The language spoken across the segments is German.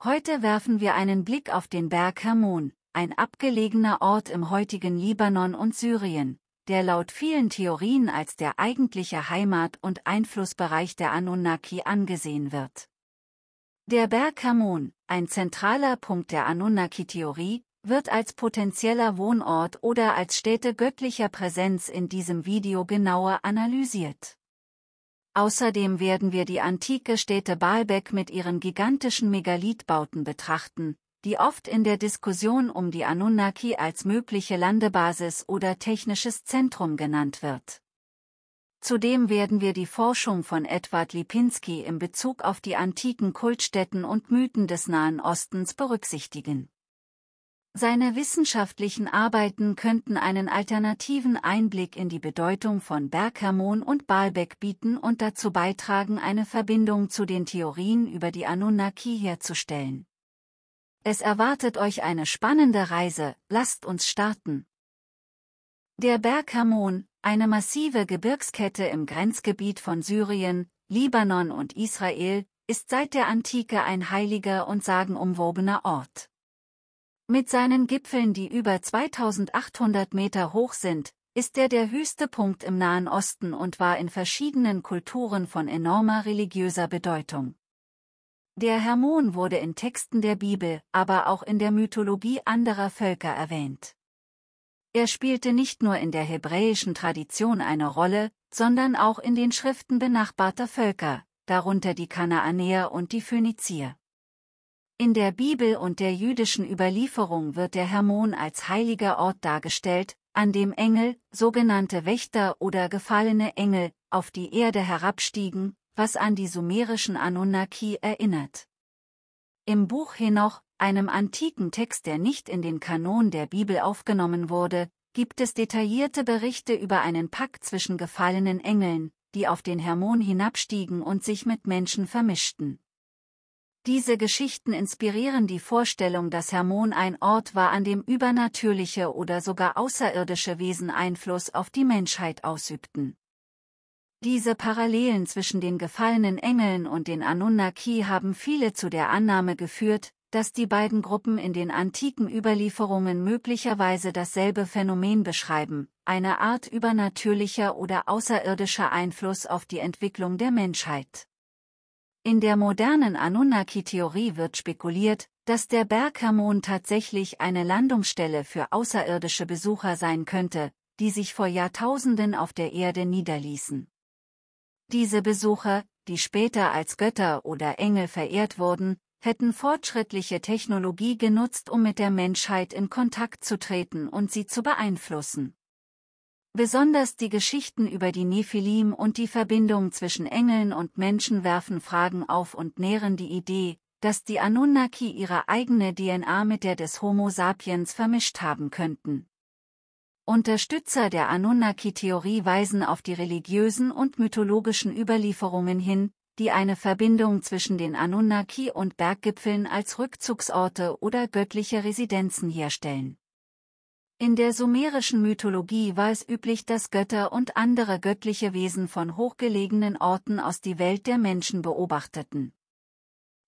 Heute werfen wir einen Blick auf den Berg Hermon, ein abgelegener Ort im heutigen Libanon und Syrien, der laut vielen Theorien als der eigentliche Heimat- und Einflussbereich der Anunnaki angesehen wird. Der Berg Hermon, ein zentraler Punkt der Anunnaki-Theorie, wird als potenzieller Wohnort oder als Stätte göttlicher Präsenz in diesem Video genauer analysiert. Außerdem werden wir die antike Stätte Baalbek mit ihren gigantischen Megalithbauten betrachten, die oft in der Diskussion um die Anunnaki als mögliche Landebasis oder technisches Zentrum genannt wird. Zudem werden wir die Forschung von Edward Lipinski in Bezug auf die antiken Kultstätten und Mythen des Nahen Ostens berücksichtigen. Seine wissenschaftlichen Arbeiten könnten einen alternativen Einblick in die Bedeutung von Berg Hermon und Baalbek bieten und dazu beitragen, eine Verbindung zu den Theorien über die Anunnaki herzustellen. Es erwartet euch eine spannende Reise, lasst uns starten. Der Berg Hermon, eine massive Gebirgskette im Grenzgebiet von Syrien, Libanon und Israel, ist seit der Antike ein heiliger und sagenumwobener Ort. Mit seinen Gipfeln, die über 2800 Meter hoch sind, ist er der höchste Punkt im Nahen Osten und war in verschiedenen Kulturen von enormer religiöser Bedeutung. Der Hermon wurde in Texten der Bibel, aber auch in der Mythologie anderer Völker erwähnt. Er spielte nicht nur in der hebräischen Tradition eine Rolle, sondern auch in den Schriften benachbarter Völker, darunter die Kanaanäer und die Phönizier. In der Bibel und der jüdischen Überlieferung wird der Hermon als heiliger Ort dargestellt, an dem Engel, sogenannte Wächter oder gefallene Engel, auf die Erde herabstiegen, was an die sumerischen Anunnaki erinnert. Im Buch Henoch, einem antiken Text, der nicht in den Kanon der Bibel aufgenommen wurde, gibt es detaillierte Berichte über einen Pakt zwischen gefallenen Engeln, die auf den Hermon hinabstiegen und sich mit Menschen vermischten. Diese Geschichten inspirieren die Vorstellung, dass Hermon ein Ort war, an dem übernatürliche oder sogar außerirdische Wesen Einfluss auf die Menschheit ausübten. Diese Parallelen zwischen den gefallenen Engeln und den Anunnaki haben viele zu der Annahme geführt, dass die beiden Gruppen in den antiken Überlieferungen möglicherweise dasselbe Phänomen beschreiben, eine Art übernatürlicher oder außerirdischer Einfluss auf die Entwicklung der Menschheit. In der modernen Anunnaki-Theorie wird spekuliert, dass der Berg Hermon tatsächlich eine Landungsstelle für außerirdische Besucher sein könnte, die sich vor Jahrtausenden auf der Erde niederließen. Diese Besucher, die später als Götter oder Engel verehrt wurden, hätten fortschrittliche Technologie genutzt, um mit der Menschheit in Kontakt zu treten und sie zu beeinflussen. Besonders die Geschichten über die Nephilim und die Verbindung zwischen Engeln und Menschen werfen Fragen auf und nähren die Idee, dass die Anunnaki ihre eigene DNA mit der des Homo sapiens vermischt haben könnten. Unterstützer der Anunnaki-Theorie weisen auf die religiösen und mythologischen Überlieferungen hin, die eine Verbindung zwischen den Anunnaki und Berggipfeln als Rückzugsorte oder göttliche Residenzen herstellen. In der sumerischen Mythologie war es üblich, dass Götter und andere göttliche Wesen von hochgelegenen Orten aus die Welt der Menschen beobachteten.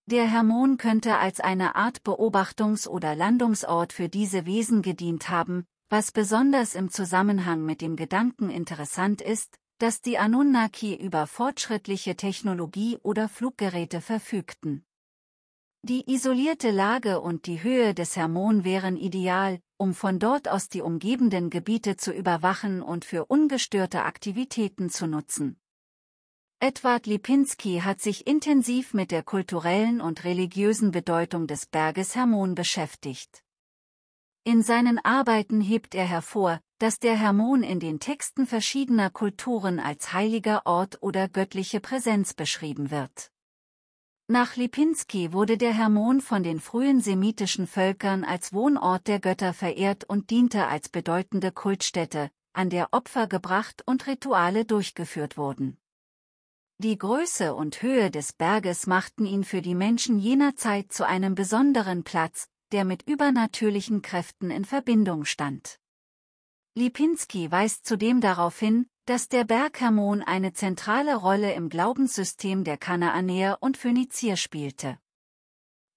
Der Hermon könnte als eine Art Beobachtungs- oder Landungsort für diese Wesen gedient haben, was besonders im Zusammenhang mit dem Gedanken interessant ist, dass die Anunnaki über fortschrittliche Technologie oder Fluggeräte verfügten. Die isolierte Lage und die Höhe des Hermon wären ideal, um von dort aus die umgebenden Gebiete zu überwachen und für ungestörte Aktivitäten zu nutzen. Edward Lipinski hat sich intensiv mit der kulturellen und religiösen Bedeutung des Berges Hermon beschäftigt. In seinen Arbeiten hebt er hervor, dass der Hermon in den Texten verschiedener Kulturen als heiliger Ort oder göttliche Präsenz beschrieben wird. Nach Lipinski wurde der Hermon von den frühen semitischen Völkern als Wohnort der Götter verehrt und diente als bedeutende Kultstätte, an der Opfer gebracht und Rituale durchgeführt wurden. Die Größe und Höhe des Berges machten ihn für die Menschen jener Zeit zu einem besonderen Platz, der mit übernatürlichen Kräften in Verbindung stand. Lipinski weist zudem darauf hin, dass der Berg Hermon eine zentrale Rolle im Glaubenssystem der Kanaanäer und Phönizier spielte.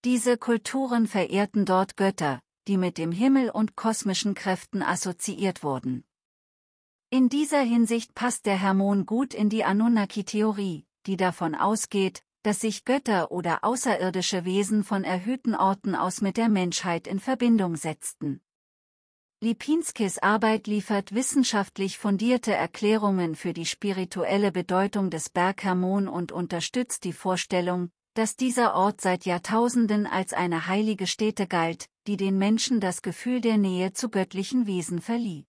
Diese Kulturen verehrten dort Götter, die mit dem Himmel und kosmischen Kräften assoziiert wurden. In dieser Hinsicht passt der Hermon gut in die Anunnaki-Theorie, die davon ausgeht, dass sich Götter oder außerirdische Wesen von erhöhten Orten aus mit der Menschheit in Verbindung setzten. Lipinskis Arbeit liefert wissenschaftlich fundierte Erklärungen für die spirituelle Bedeutung des Berg Hermon und unterstützt die Vorstellung, dass dieser Ort seit Jahrtausenden als eine heilige Stätte galt, die den Menschen das Gefühl der Nähe zu göttlichen Wesen verlieh.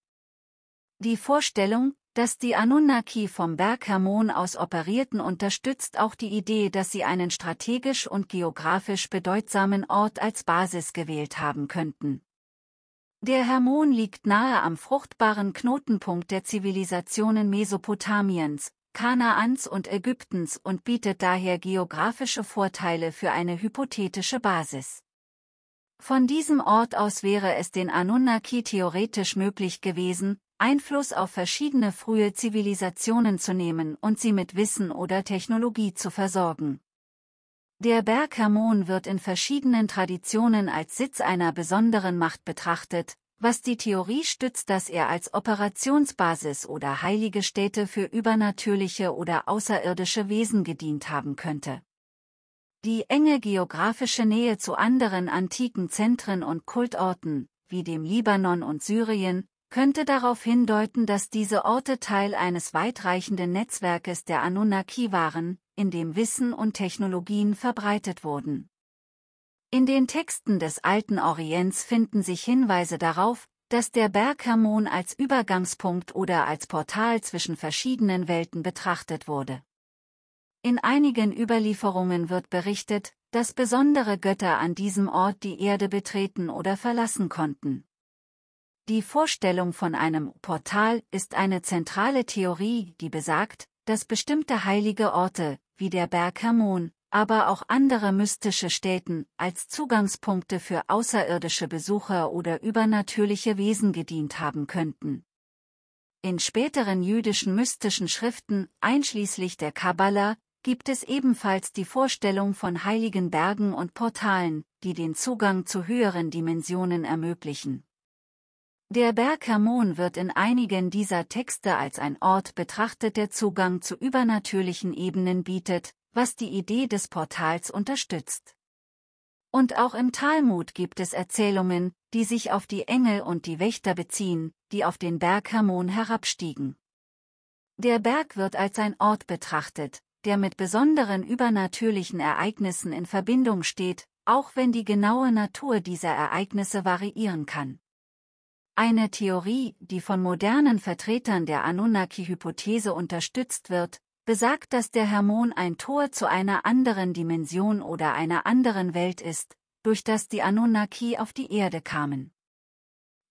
Die Vorstellung, dass die Anunnaki vom Berg Hermon aus operierten, unterstützt auch die Idee, dass sie einen strategisch und geografisch bedeutsamen Ort als Basis gewählt haben könnten. Der Hermon liegt nahe am fruchtbaren Knotenpunkt der Zivilisationen Mesopotamiens, Kanaans und Ägyptens und bietet daher geografische Vorteile für eine hypothetische Basis. Von diesem Ort aus wäre es den Anunnaki theoretisch möglich gewesen, Einfluss auf verschiedene frühe Zivilisationen zu nehmen und sie mit Wissen oder Technologie zu versorgen. Der Berg Hermon wird in verschiedenen Traditionen als Sitz einer besonderen Macht betrachtet, was die Theorie stützt, dass er als Operationsbasis oder heilige Stätte für übernatürliche oder außerirdische Wesen gedient haben könnte. Die enge geografische Nähe zu anderen antiken Zentren und Kultorten, wie dem Libanon und Syrien, könnte darauf hindeuten, dass diese Orte Teil eines weitreichenden Netzwerkes der Anunnaki waren, in dem Wissen und Technologien verbreitet wurden. In den Texten des Alten Orients finden sich Hinweise darauf, dass der Berg Hermon als Übergangspunkt oder als Portal zwischen verschiedenen Welten betrachtet wurde. In einigen Überlieferungen wird berichtet, dass besondere Götter an diesem Ort die Erde betreten oder verlassen konnten. Die Vorstellung von einem Portal ist eine zentrale Theorie, die besagt, dass bestimmte heilige Orte, wie der Berg Hermon, aber auch andere mystische Stätten, als Zugangspunkte für außerirdische Besucher oder übernatürliche Wesen gedient haben könnten. In späteren jüdischen mystischen Schriften, einschließlich der Kabbala, gibt es ebenfalls die Vorstellung von heiligen Bergen und Portalen, die den Zugang zu höheren Dimensionen ermöglichen. Der Berg Hermon wird in einigen dieser Texte als ein Ort betrachtet, der Zugang zu übernatürlichen Ebenen bietet, was die Idee des Portals unterstützt. Und auch im Talmud gibt es Erzählungen, die sich auf die Engel und die Wächter beziehen, die auf den Berg Hermon herabstiegen. Der Berg wird als ein Ort betrachtet, der mit besonderen übernatürlichen Ereignissen in Verbindung steht, auch wenn die genaue Natur dieser Ereignisse variieren kann. Eine Theorie, die von modernen Vertretern der Anunnaki-Hypothese unterstützt wird, besagt, dass der Hermon ein Tor zu einer anderen Dimension oder einer anderen Welt ist, durch das die Anunnaki auf die Erde kamen.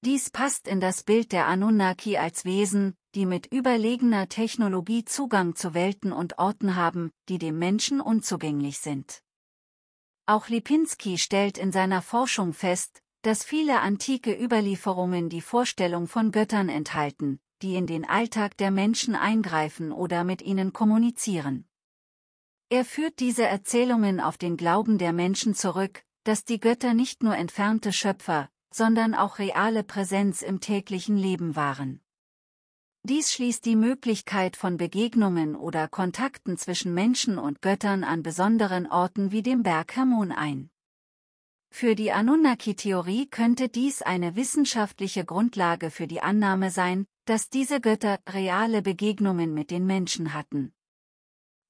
Dies passt in das Bild der Anunnaki als Wesen, die mit überlegener Technologie Zugang zu Welten und Orten haben, die dem Menschen unzugänglich sind. Auch Lipinski stellt in seiner Forschung fest, dass viele antike Überlieferungen die Vorstellung von Göttern enthalten, die in den Alltag der Menschen eingreifen oder mit ihnen kommunizieren. Er führt diese Erzählungen auf den Glauben der Menschen zurück, dass die Götter nicht nur entfernte Schöpfer, sondern auch reale Präsenz im täglichen Leben waren. Dies schließt die Möglichkeit von Begegnungen oder Kontakten zwischen Menschen und Göttern an besonderen Orten wie dem Berg Hermon ein. Für die Anunnaki-Theorie könnte dies eine wissenschaftliche Grundlage für die Annahme sein, dass diese Götter reale Begegnungen mit den Menschen hatten.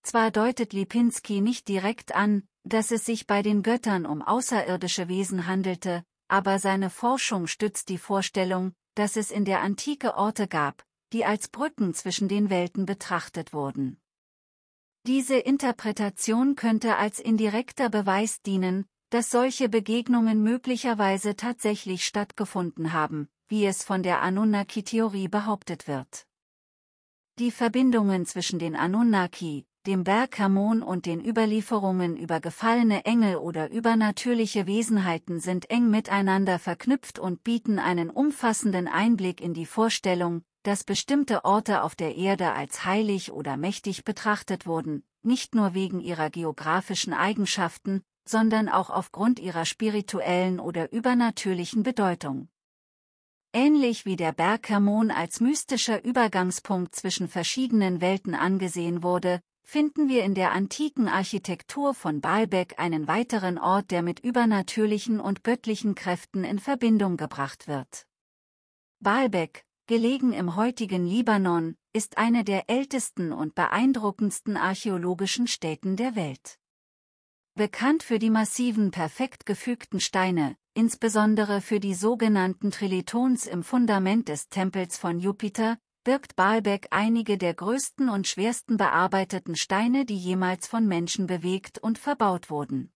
Zwar deutet Lipinski nicht direkt an, dass es sich bei den Göttern um außerirdische Wesen handelte, aber seine Forschung stützt die Vorstellung, dass es in der Antike Orte gab, die als Brücken zwischen den Welten betrachtet wurden. Diese Interpretation könnte als indirekter Beweis dienen, dass solche Begegnungen möglicherweise tatsächlich stattgefunden haben, wie es von der Anunnaki-Theorie behauptet wird. Die Verbindungen zwischen den Anunnaki, dem Berg Hermon und den Überlieferungen über gefallene Engel oder übernatürliche Wesenheiten sind eng miteinander verknüpft und bieten einen umfassenden Einblick in die Vorstellung, dass bestimmte Orte auf der Erde als heilig oder mächtig betrachtet wurden, nicht nur wegen ihrer geografischen Eigenschaften, sondern auch aufgrund ihrer spirituellen oder übernatürlichen Bedeutung. Ähnlich wie der Berg Hermon als mystischer Übergangspunkt zwischen verschiedenen Welten angesehen wurde, finden wir in der antiken Architektur von Baalbek einen weiteren Ort, der mit übernatürlichen und göttlichen Kräften in Verbindung gebracht wird. Baalbek, gelegen im heutigen Libanon, ist eine der ältesten und beeindruckendsten archäologischen Stätten der Welt. Bekannt für die massiven, perfekt gefügten Steine, insbesondere für die sogenannten Trilithons im Fundament des Tempels von Jupiter, birgt Baalbek einige der größten und schwersten bearbeiteten Steine, die jemals von Menschen bewegt und verbaut wurden.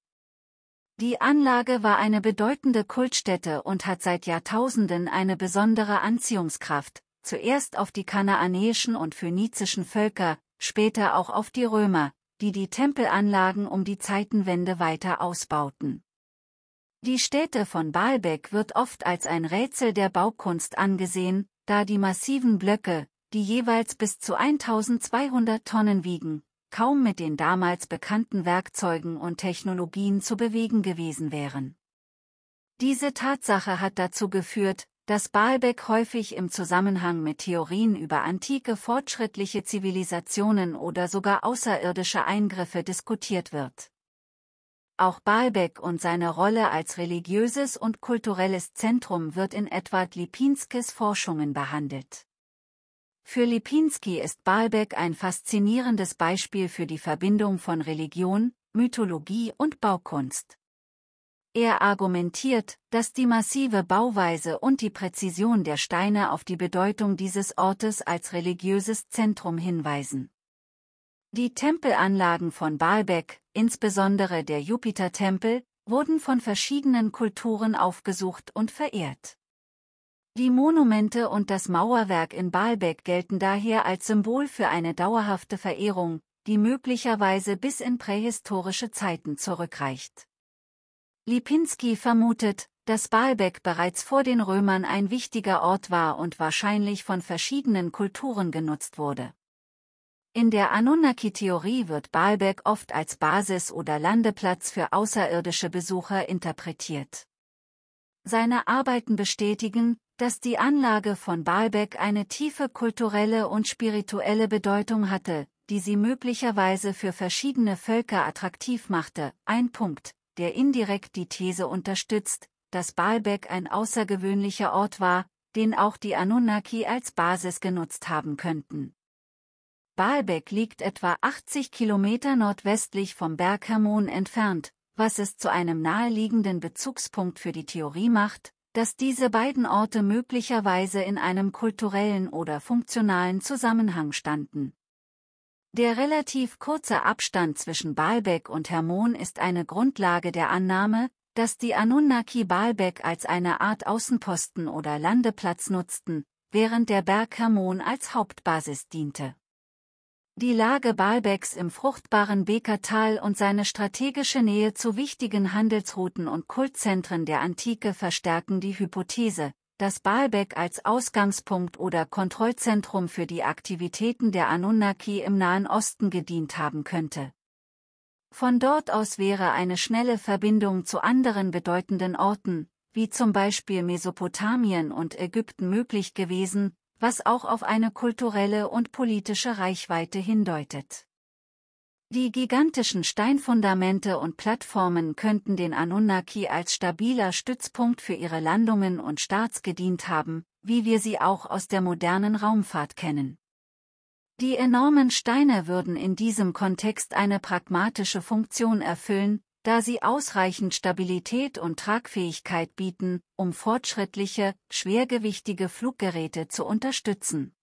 Die Anlage war eine bedeutende Kultstätte und hat seit Jahrtausenden eine besondere Anziehungskraft, zuerst auf die kanaanäischen und phönizischen Völker, später auch auf die Römer, die die Tempelanlagen um die Zeitenwende weiter ausbauten. Die Stätte von Baalbek wird oft als ein Rätsel der Baukunst angesehen, da die massiven Blöcke, die jeweils bis zu 1200 Tonnen wiegen, kaum mit den damals bekannten Werkzeugen und Technologien zu bewegen gewesen wären. Diese Tatsache hat dazu geführt, dass Baalbek häufig im Zusammenhang mit Theorien über antike fortschrittliche Zivilisationen oder sogar außerirdische Eingriffe diskutiert wird. Auch Baalbek und seine Rolle als religiöses und kulturelles Zentrum wird in Edward Lipinskis Forschungen behandelt. Für Lipinski ist Baalbek ein faszinierendes Beispiel für die Verbindung von Religion, Mythologie und Baukunst. Er argumentiert, dass die massive Bauweise und die Präzision der Steine auf die Bedeutung dieses Ortes als religiöses Zentrum hinweisen. Die Tempelanlagen von Baalbek, insbesondere der Jupitertempel, wurden von verschiedenen Kulturen aufgesucht und verehrt. Die Monumente und das Mauerwerk in Baalbek gelten daher als Symbol für eine dauerhafte Verehrung, die möglicherweise bis in prähistorische Zeiten zurückreicht. Lipinski vermutet, dass Baalbek bereits vor den Römern ein wichtiger Ort war und wahrscheinlich von verschiedenen Kulturen genutzt wurde. In der Anunnaki-Theorie wird Baalbek oft als Basis oder Landeplatz für außerirdische Besucher interpretiert. Seine Arbeiten bestätigen, dass die Anlage von Baalbek eine tiefe kulturelle und spirituelle Bedeutung hatte, die sie möglicherweise für verschiedene Völker attraktiv machte, ein Punkt, der indirekt die These unterstützt, dass Baalbek ein außergewöhnlicher Ort war, den auch die Anunnaki als Basis genutzt haben könnten. Baalbek liegt etwa 80 Kilometer nordwestlich vom Berg Hermon entfernt, was es zu einem naheliegenden Bezugspunkt für die Theorie macht, dass diese beiden Orte möglicherweise in einem kulturellen oder funktionalen Zusammenhang standen. Der relativ kurze Abstand zwischen Baalbek und Hermon ist eine Grundlage der Annahme, dass die Anunnaki Baalbek als eine Art Außenposten oder Landeplatz nutzten, während der Berg Hermon als Hauptbasis diente. Die Lage Baalbeks im fruchtbaren Bekertal und seine strategische Nähe zu wichtigen Handelsrouten und Kultzentren der Antike verstärken die Hypothese, dass Baalbek als Ausgangspunkt oder Kontrollzentrum für die Aktivitäten der Anunnaki im Nahen Osten gedient haben könnte. Von dort aus wäre eine schnelle Verbindung zu anderen bedeutenden Orten, wie zum Beispiel Mesopotamien und Ägypten möglich gewesen, was auch auf eine kulturelle und politische Reichweite hindeutet. Die gigantischen Steinfundamente und Plattformen könnten den Anunnaki als stabiler Stützpunkt für ihre Landungen und Starts gedient haben, wie wir sie auch aus der modernen Raumfahrt kennen. Die enormen Steine würden in diesem Kontext eine pragmatische Funktion erfüllen, da sie ausreichend Stabilität und Tragfähigkeit bieten, um fortschrittliche, schwergewichtige Fluggeräte zu unterstützen.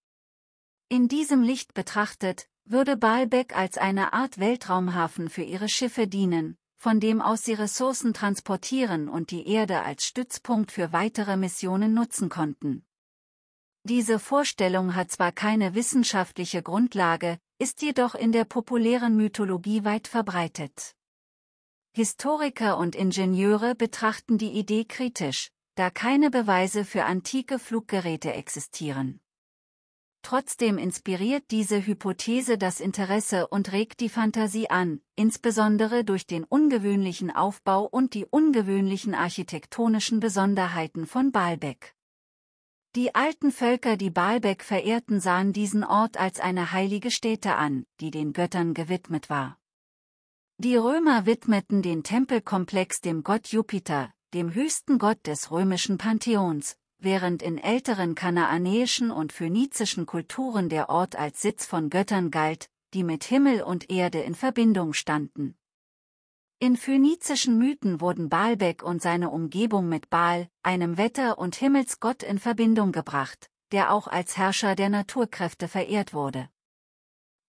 In diesem Licht betrachtet, würde Baalbek als eine Art Weltraumhafen für ihre Schiffe dienen, von dem aus sie Ressourcen transportieren und die Erde als Stützpunkt für weitere Missionen nutzen konnten. Diese Vorstellung hat zwar keine wissenschaftliche Grundlage, ist jedoch in der populären Mythologie weit verbreitet. Historiker und Ingenieure betrachten die Idee kritisch, da keine Beweise für antike Fluggeräte existieren. Trotzdem inspiriert diese Hypothese das Interesse und regt die Fantasie an, insbesondere durch den ungewöhnlichen Aufbau und die ungewöhnlichen architektonischen Besonderheiten von Baalbek. Die alten Völker, die Baalbek verehrten, sahen diesen Ort als eine heilige Stätte an, die den Göttern gewidmet war. Die Römer widmeten den Tempelkomplex dem Gott Jupiter, dem höchsten Gott des römischen Pantheons, während in älteren kanaanäischen und phönizischen Kulturen der Ort als Sitz von Göttern galt, die mit Himmel und Erde in Verbindung standen. In phönizischen Mythen wurden Baalbek und seine Umgebung mit Baal, einem Wetter- und Himmelsgott, in Verbindung gebracht, der auch als Herrscher der Naturkräfte verehrt wurde.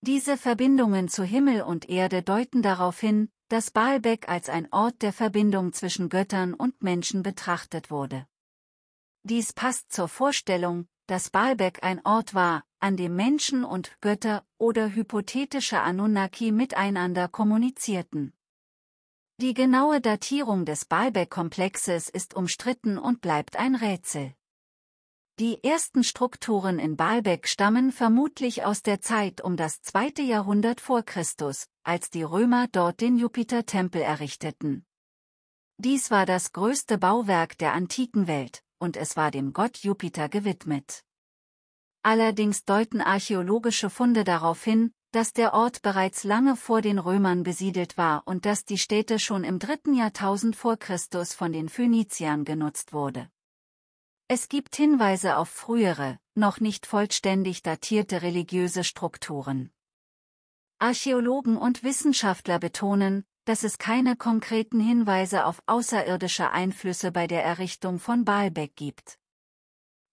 Diese Verbindungen zu Himmel und Erde deuten darauf hin, dass Baalbek als ein Ort der Verbindung zwischen Göttern und Menschen betrachtet wurde. Dies passt zur Vorstellung, dass Baalbek ein Ort war, an dem Menschen und Götter oder hypothetische Anunnaki miteinander kommunizierten. Die genaue Datierung des Baalbek-Komplexes ist umstritten und bleibt ein Rätsel. Die ersten Strukturen in Baalbek stammen vermutlich aus der Zeit um das 2. Jahrhundert vor Christus, als die Römer dort den Jupitertempel errichteten. Dies war das größte Bauwerk der antiken Welt, und es war dem Gott Jupiter gewidmet. Allerdings deuten archäologische Funde darauf hin, dass der Ort bereits lange vor den Römern besiedelt war und dass die Stätte schon im 3. Jahrtausend vor Christus von den Phöniziern genutzt wurde. Es gibt Hinweise auf frühere, noch nicht vollständig datierte religiöse Strukturen. Archäologen und Wissenschaftler betonen, dass es keine konkreten Hinweise auf außerirdische Einflüsse bei der Errichtung von Baalbek gibt.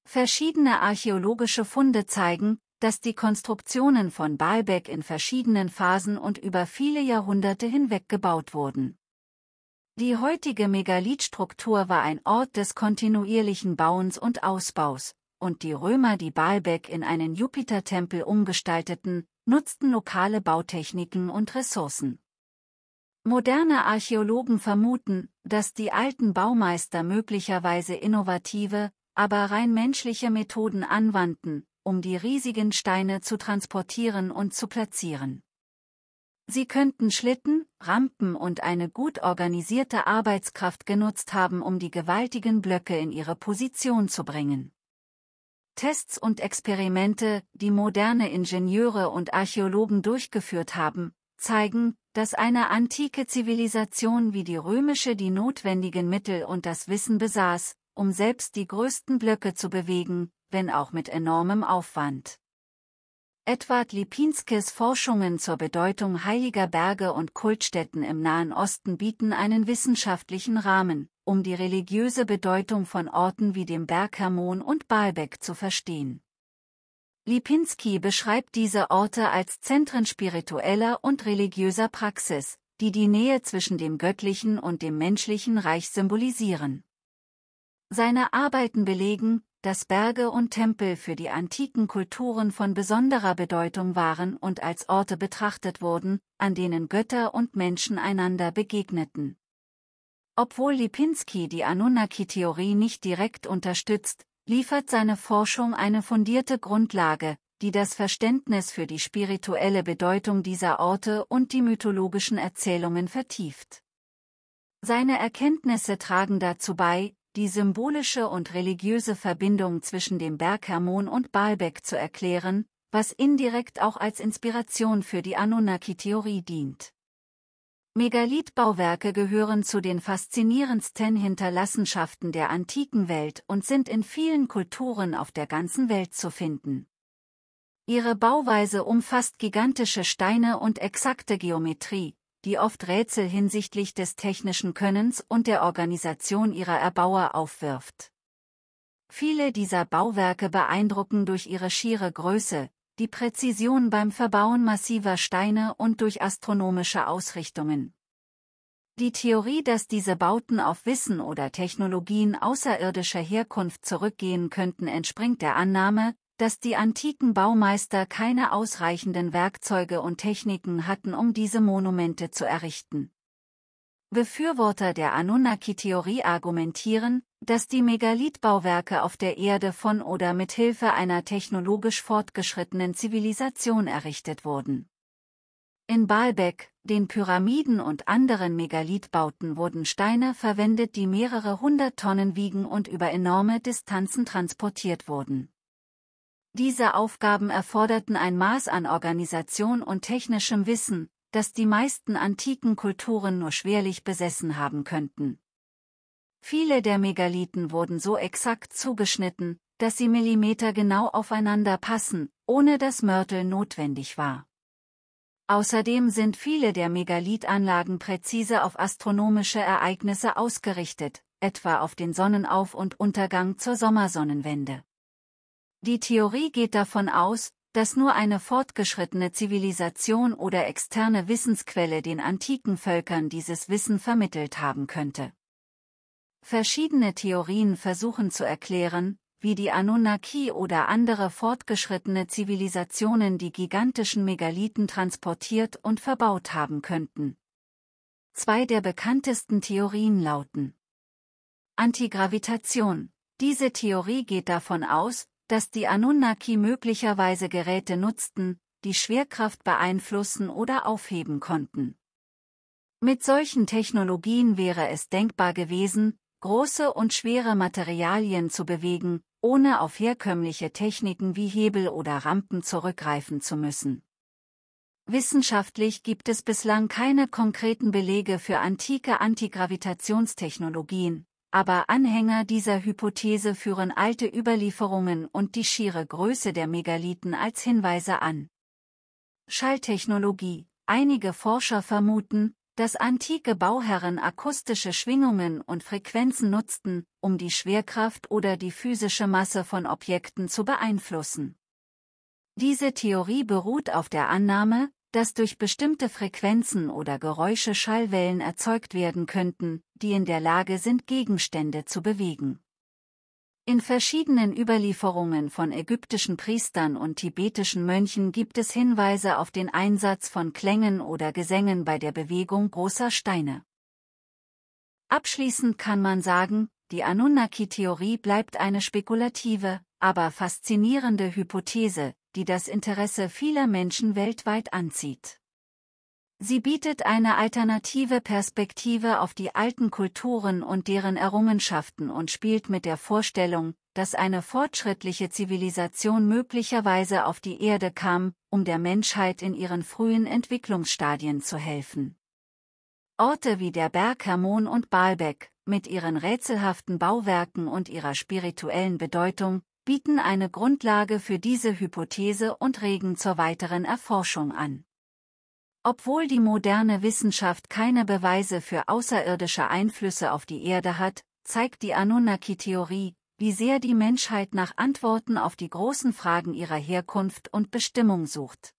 Verschiedene archäologische Funde zeigen, dass die Konstruktionen von Baalbek in verschiedenen Phasen und über viele Jahrhunderte hinweg gebaut wurden. Die heutige Megalithstruktur war ein Ort des kontinuierlichen Bauens und Ausbaus, und die Römer, die Baalbek in einen Jupitertempel umgestalteten, nutzten lokale Bautechniken und Ressourcen. Moderne Archäologen vermuten, dass die alten Baumeister möglicherweise innovative, aber rein menschliche Methoden anwandten, um die riesigen Steine zu transportieren und zu platzieren. Sie könnten Schlitten, Rampen und eine gut organisierte Arbeitskraft genutzt haben, um die gewaltigen Blöcke in ihre Position zu bringen. Tests und Experimente, die moderne Ingenieure und Archäologen durchgeführt haben, zeigen, dass eine antike Zivilisation wie die römische die notwendigen Mittel und das Wissen besaß, um selbst die größten Blöcke zu bewegen, wenn auch mit enormem Aufwand. Edward Lipinskis Forschungen zur Bedeutung heiliger Berge und Kultstätten im Nahen Osten bieten einen wissenschaftlichen Rahmen, um die religiöse Bedeutung von Orten wie dem Berg Hermon und Baalbek zu verstehen. Lipinski beschreibt diese Orte als Zentren spiritueller und religiöser Praxis, die die Nähe zwischen dem göttlichen und dem menschlichen Reich symbolisieren. Seine Arbeiten belegen, dass Berge und Tempel für die antiken Kulturen von besonderer Bedeutung waren und als Orte betrachtet wurden, an denen Götter und Menschen einander begegneten. Obwohl Lipinski die Anunnaki-Theorie nicht direkt unterstützt, liefert seine Forschung eine fundierte Grundlage, die das Verständnis für die spirituelle Bedeutung dieser Orte und die mythologischen Erzählungen vertieft. Seine Erkenntnisse tragen dazu bei, die symbolische und religiöse Verbindung zwischen dem Berg Hermon und Baalbek zu erklären, was indirekt auch als Inspiration für die Anunnaki-Theorie dient. Megalithbauwerke gehören zu den faszinierendsten Hinterlassenschaften der antiken Welt und sind in vielen Kulturen auf der ganzen Welt zu finden. Ihre Bauweise umfasst gigantische Steine und exakte Geometrie, die oft Rätsel hinsichtlich des technischen Könnens und der Organisation ihrer Erbauer aufwirft. Viele dieser Bauwerke beeindrucken durch ihre schiere Größe, die Präzision beim Verbauen massiver Steine und durch astronomische Ausrichtungen. Die Theorie, dass diese Bauten auf Wissen oder Technologien außerirdischer Herkunft zurückgehen könnten, entspringt der Annahme, dass die antiken Baumeister keine ausreichenden Werkzeuge und Techniken hatten, um diese Monumente zu errichten. Befürworter der Anunnaki-Theorie argumentieren, dass die Megalithbauwerke auf der Erde von oder mit Hilfe einer technologisch fortgeschrittenen Zivilisation errichtet wurden. In Baalbek, den Pyramiden und anderen Megalithbauten wurden Steine verwendet, die mehrere hundert Tonnen wiegen und über enorme Distanzen transportiert wurden. Diese Aufgaben erforderten ein Maß an Organisation und technischem Wissen, das die meisten antiken Kulturen nur schwerlich besessen haben könnten. Viele der Megalithen wurden so exakt zugeschnitten, dass sie millimetergenau aufeinander passen, ohne dass Mörtel notwendig war. Außerdem sind viele der Megalithanlagen präzise auf astronomische Ereignisse ausgerichtet, etwa auf den Sonnenauf- und Untergang zur Sommersonnenwende. Die Theorie geht davon aus, dass nur eine fortgeschrittene Zivilisation oder externe Wissensquelle den antiken Völkern dieses Wissen vermittelt haben könnte. Verschiedene Theorien versuchen zu erklären, wie die Anunnaki oder andere fortgeschrittene Zivilisationen die gigantischen Megalithen transportiert und verbaut haben könnten. Zwei der bekanntesten Theorien lauten: Antigravitation. Diese Theorie geht davon aus, dass die Anunnaki möglicherweise Geräte nutzten, die Schwerkraft beeinflussen oder aufheben konnten. Mit solchen Technologien wäre es denkbar gewesen, große und schwere Materialien zu bewegen, ohne auf herkömmliche Techniken wie Hebel oder Rampen zurückgreifen zu müssen. Wissenschaftlich gibt es bislang keine konkreten Belege für antike Antigravitationstechnologien, aber Anhänger dieser Hypothese führen alte Überlieferungen und die schiere Größe der Megalithen als Hinweise an. Schalltechnologie. Einige Forscher vermuten, dass antike Bauherren akustische Schwingungen und Frequenzen nutzten, um die Schwerkraft oder die physische Masse von Objekten zu beeinflussen. Diese Theorie beruht auf der Annahme, dass durch bestimmte Frequenzen oder Geräusche Schallwellen erzeugt werden könnten, die in der Lage sind, Gegenstände zu bewegen. In verschiedenen Überlieferungen von ägyptischen Priestern und tibetischen Mönchen gibt es Hinweise auf den Einsatz von Klängen oder Gesängen bei der Bewegung großer Steine. Abschließend kann man sagen, die Anunnaki-Theorie bleibt eine spekulative, aber faszinierende Hypothese, die das Interesse vieler Menschen weltweit anzieht. Sie bietet eine alternative Perspektive auf die alten Kulturen und deren Errungenschaften und spielt mit der Vorstellung, dass eine fortschrittliche Zivilisation möglicherweise auf die Erde kam, um der Menschheit in ihren frühen Entwicklungsstadien zu helfen. Orte wie der Berg Hermon und Baalbek, mit ihren rätselhaften Bauwerken und ihrer spirituellen Bedeutung, bieten eine Grundlage für diese Hypothese und regen zur weiteren Erforschung an. Obwohl die moderne Wissenschaft keine Beweise für außerirdische Einflüsse auf die Erde hat, zeigt die Anunnaki-Theorie, wie sehr die Menschheit nach Antworten auf die großen Fragen ihrer Herkunft und Bestimmung sucht.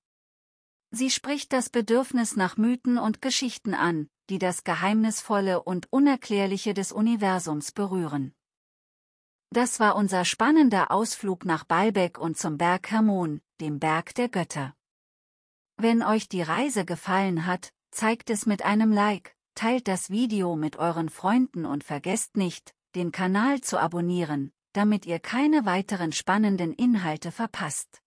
Sie spricht das Bedürfnis nach Mythen und Geschichten an, die das Geheimnisvolle und Unerklärliche des Universums berühren. Das war unser spannender Ausflug nach Baalbek und zum Berg Hermon, dem Berg der Götter. Wenn euch die Reise gefallen hat, zeigt es mit einem Like, teilt das Video mit euren Freunden und vergesst nicht, den Kanal zu abonnieren, damit ihr keine weiteren spannenden Inhalte verpasst.